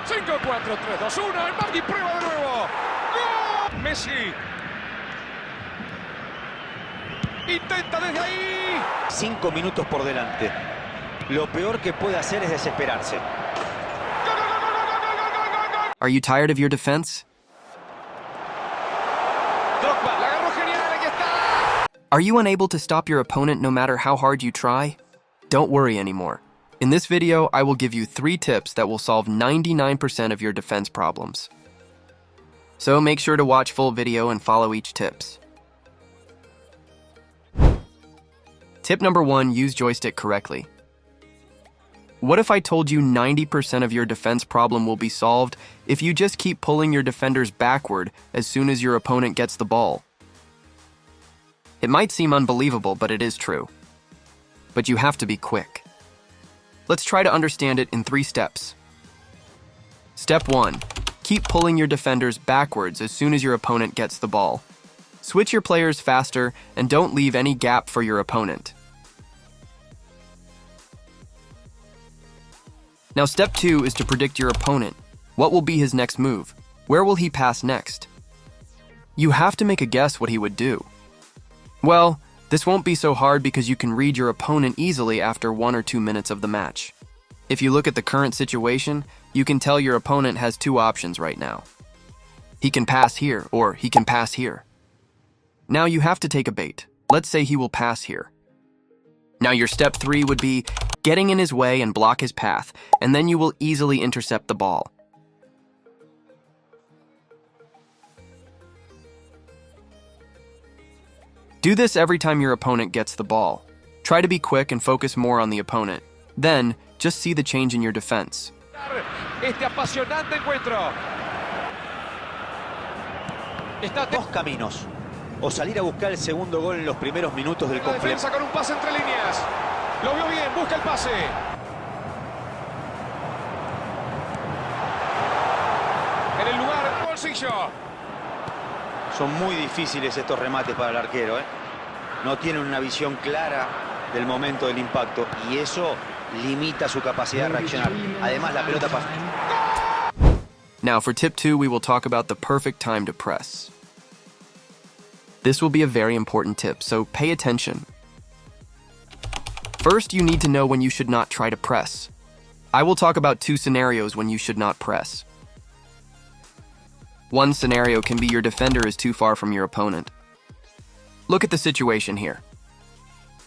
5, 4, 3, 2, 1. El Maggi prueba de nuevo. ¡Gol! Messi. Intenta desde ahí. 5 minutos por delante. Lo peor que puede hacer es desesperarse. Are you tired of your defense? Drogba, la agarró genial, aquí está. Are you unable to stop your opponent no matter how hard you try? Don't worry anymore. In this video, I will give you 3 tips that will solve 99% of your defense problems. So make sure to watch full video and follow each tips. Tip number 1, use joystick correctly. What if I told you 90% of your defense problem will be solved if you just keep pulling your defenders backward as soon as your opponent gets the ball? It might seem unbelievable, but it is true. But you have to be quick. Let's try to understand it in 3 steps. Step 1. Keep pulling your defenders backwards as soon as your opponent gets the ball. Switch your players faster and don't leave any gap for your opponent. Now, step 2 is to predict your opponent. What will be his next move? Where will he pass next? You have to make a guess what he would do. Well, this won't be so hard because you can read your opponent easily after 1 or 2 minutes of the match. If you look at the current situation, you can tell your opponent has 2 options right now. He can pass here, or he can pass here. Now you have to take a bait. Let's say he will pass here. Now your step 3 would be getting in his way and block his path, and then you will easily intercept the ball. Do this every time your opponent gets the ball. Try to be quick and focus more on the opponent. Then, just see the change in your defense. Este apasionante encuentro. Dos caminos. O salir a buscar el segundo gol en los primeros minutos del La complemento. defensa con un pase entre líneas. Lo vio bien, busca el pase. En el lugar, bolsillo. Son muy difíciles estos remates para el arquero, ¿eh? No tienen una visión clara del momento del impacto y eso limita su capacidad de reaccionar. Además, la pelota pasa. Now, for tip 2, we will talk about the perfect time to press. This will be a very important tip, so pay attention. First, you need to know when you should not try to press. I will talk about 2 scenarios when you should not press. One scenario can be your defender is too far from your opponent. Look at the situation here.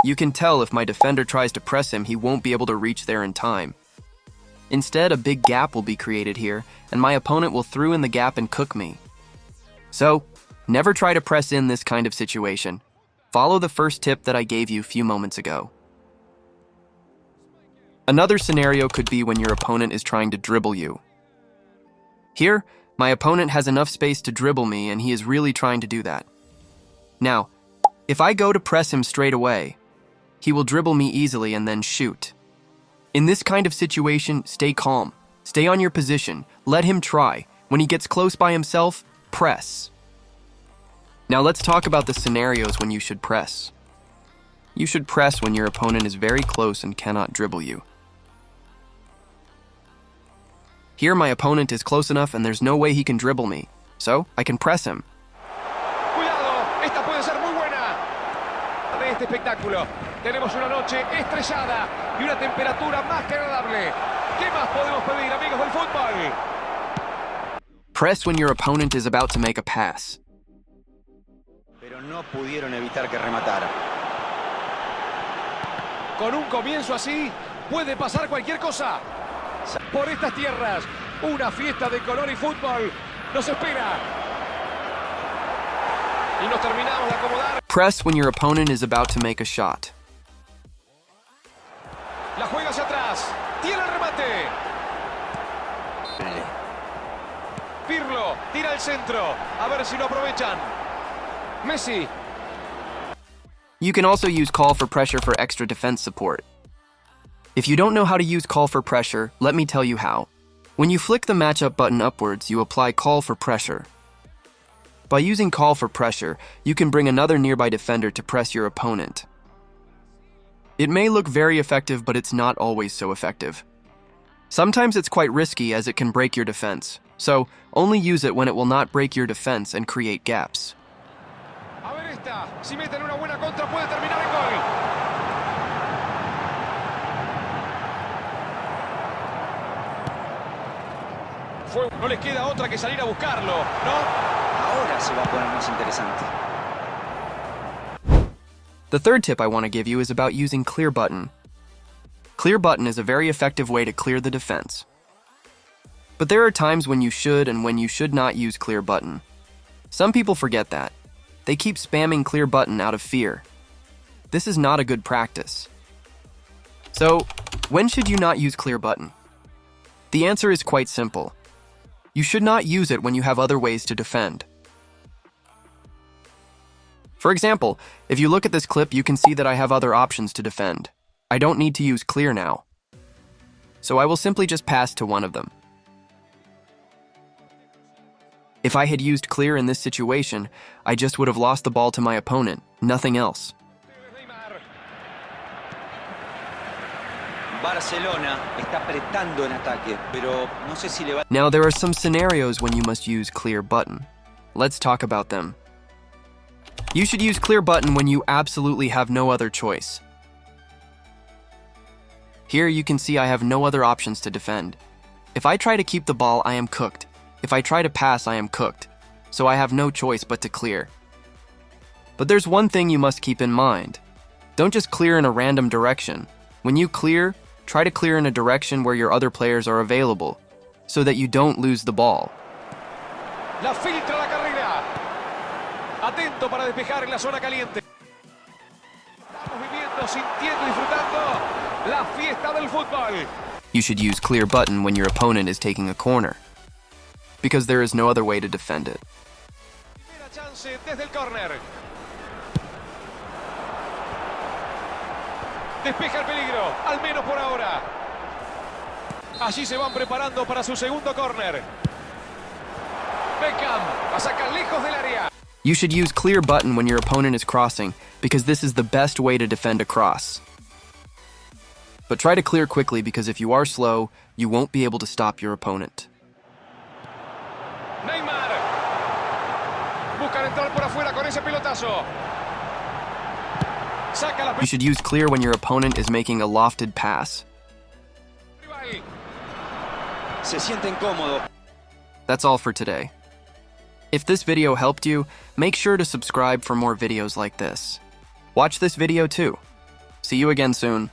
You can tell if my defender tries to press him, he won't be able to reach there in time. Instead, a big gap will be created here, and my opponent will through in the gap and cook me. So, never try to press in this kind of situation. Follow the first tip that I gave you a few moments ago. Another scenario could be when your opponent is trying to dribble you. Here, my opponent has enough space to dribble me and he is really trying to do that. Now, if I go to press him straight away, he will dribble me easily and then shoot. In this kind of situation, stay calm. Stay on your position. Let him try. When he gets close by himself, press. Now let's talk about the scenarios when you should press. You should press when your opponent is very close and cannot dribble you. Here my opponent is close enough and there's no way he can dribble me, so I can press him. Cuidado, esta puede ser muy buena. De este espectáculo, tenemos una noche estrellada y una temperatura más que agradable. ¿Qué más podemos pedir, amigos del fútbol? Press when your opponent is about to make a pass. Pero no pudieron evitar que rematara. Con un comienzo así, puede pasar cualquier cosa. Por estas tierras, una fiesta de color y fútbol nos espera. Y nos terminamos de acomodar. Press when your opponent is about to make a shot. La juega hacia atrás. Tiene el remate. Pirlo tira el centro. A ver si lo aprovechan. Messi. You can also use call for pressure for extra defense support. If you don't know how to use call for pressure, let me tell you how. When you flick the matchup button upwards, you apply call for pressure. By using call for pressure, you can bring another nearby defender to press your opponent. It may look very effective, but it's not always so effective. Sometimes it's quite risky as it can break your defense, so only use it when it will not break your defense and create gaps. A ver esta. Si meten una buena contra puede terminar en gol. No les queda otra que salir a buscarlo, ¿no? Ahora se va a poner más interesante. The third tip I want to give you is about using clear button. Clear button is a very effective way to clear the defense. But there are times when you should and when you should not use clear button. Some people forget that. They keep spamming clear button out of fear. This is not a good practice. So, when should you not use clear button? The answer is quite simple. You should not use it when you have other ways to defend. For example, if you look at this clip, you can see that I have other options to defend. I don't need to use clear now. So I will simply just pass to one of them. If I had used clear in this situation, I just would have lost the ball to my opponent, nothing else. Barcelona está apretando en ataque, pero no sé si le va. Now there are some scenarios when you must use clear button. Let's talk about them. You should use clear button when you absolutely have no other choice. Here you can see I have no other options to defend. If I try to keep the ball, I am cooked. If I try to pass, I am cooked. So I have no choice but to clear. But there's one thing you must keep in mind. Don't just clear in a random direction. When you clear, try to clear in a direction where your other players are available, so that you don't lose the ball. La filtra la carrera. Atento para despejar en la zona caliente. Estamos viviendo, sintiendo, disfrutando la fiesta del fútbol. You should use clear button when your opponent is taking a corner, because there is no other way to defend it. Primera chance desde el córner. Despeja el peligro, al menos por ahora. Allí se van preparando para su segundo córner. Beckham la saca lejos del área. You should use clear button when your opponent is crossing, because this is the best way to defend a cross. But try to clear quickly, because if you are slow, you won't be able to stop your opponent. Neymar. Buscan entrar por afuera con ese pelotazo. Saca la You should use clear when your opponent is making a lofted pass. rival. Se sienten cómodos. That's all for today. If this video helped you, make sure to subscribe for more videos like this. Watch this video too. See you again soon.